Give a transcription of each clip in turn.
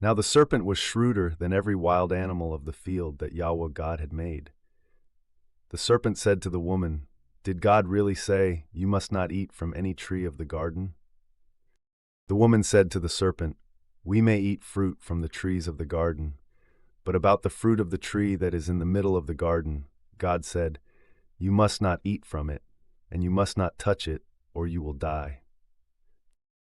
Now the serpent was shrewder than every wild animal of the field that YHWH God had made. The serpent said to the woman, "Did God really say, 'You must not eat from any tree of the garden'?" The woman said to the serpent, "We may eat fruit from the trees of the garden, but about the fruit of the tree that is in the middle of the garden, God said, 'You must not eat from it, and you must not touch it, or you will die.'"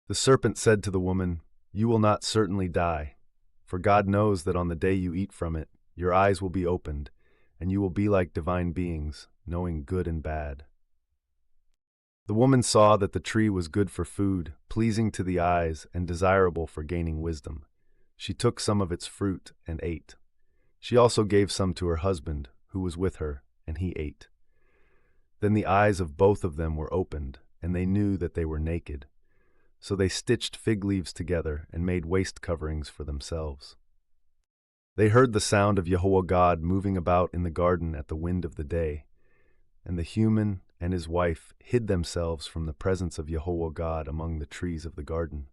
The serpent said to the woman, "You will not certainly die, for God knows that on the day you eat from it, your eyes will be opened, and you will be like divine beings, knowing good and bad." The woman saw that the tree was good for food, pleasing to the eyes, and desirable for gaining wisdom. She took some of its fruit and ate. She also gave some to her husband, who was with her, and he ate. Then the eyes of both of them were opened, and they knew that they were naked. So they stitched fig leaves together and made waist coverings for themselves. They heard the sound of YHWH God moving about in the garden at the wind of the day, and the human and his wife hid themselves from the presence of YHWH God among the trees of the garden.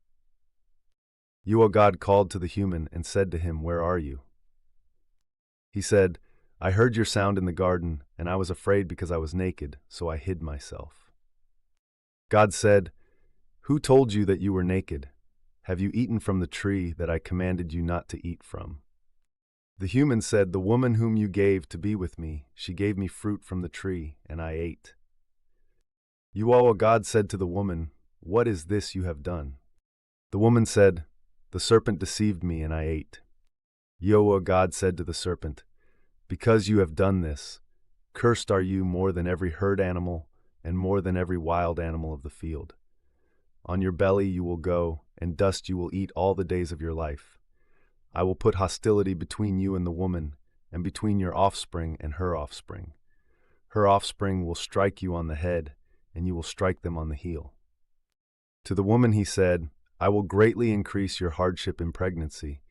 YHWH God called to the human and said to him, "Where are you?" He said, "I heard your sound in the garden, and I was afraid because I was naked, so I hid myself." God said, "Who told you that you were naked? Have you eaten from the tree that I commanded you not to eat from?" The human said, "The woman whom you gave to be with me, she gave me fruit from the tree, and I ate." YHWH God said to the woman, "What is this you have done?" The woman said, "The serpent deceived me, and I ate." YHWH God said to the serpent, "Because you have done this, cursed are you more than every herd animal and more than every wild animal of the field. On your belly you will go, and dust you will eat all the days of your life. I will put hostility between you and the woman, and between your offspring and her offspring. Her offspring will strike you on the head, and you will strike them on the heel." To the woman he said, "I will greatly increase your hardship in pregnancy.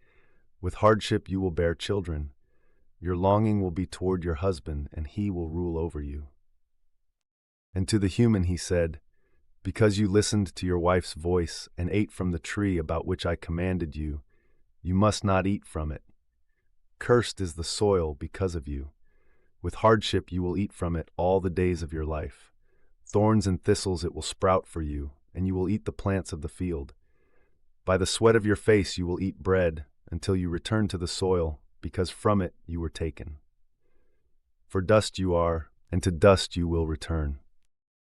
With hardship you will bear children. Your longing will be toward your husband, and he will rule over you." And to the human he said, "Because you listened to your wife's voice and ate from the tree about which I commanded you, you must not eat from it. Cursed is the soil because of you. With hardship you will eat from it all the days of your life. Thorns and thistles it will sprout for you, and you will eat the plants of the field. By the sweat of your face you will eat bread until you return to the soil, because from it you were taken. For dust you are, and to dust you will return."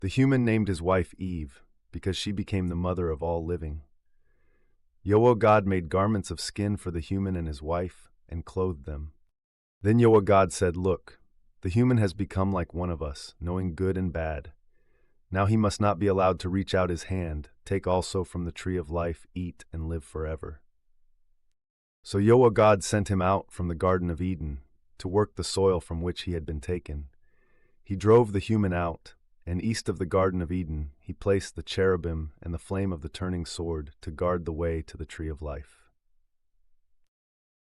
The human named his wife Eve, because she became the mother of all living. YHWH God made garments of skin for the human and his wife, and clothed them. Then YHWH God said, "Look, the human has become like one of us, knowing good and bad. Now he must not be allowed to reach out his hand, take also from the tree of life, eat, and live forever." So YHWH God sent him out from the Garden of Eden, to work the soil from which he had been taken. He drove the human out, and east of the Garden of Eden he placed the cherubim and the flame of the turning sword to guard the way to the tree of life.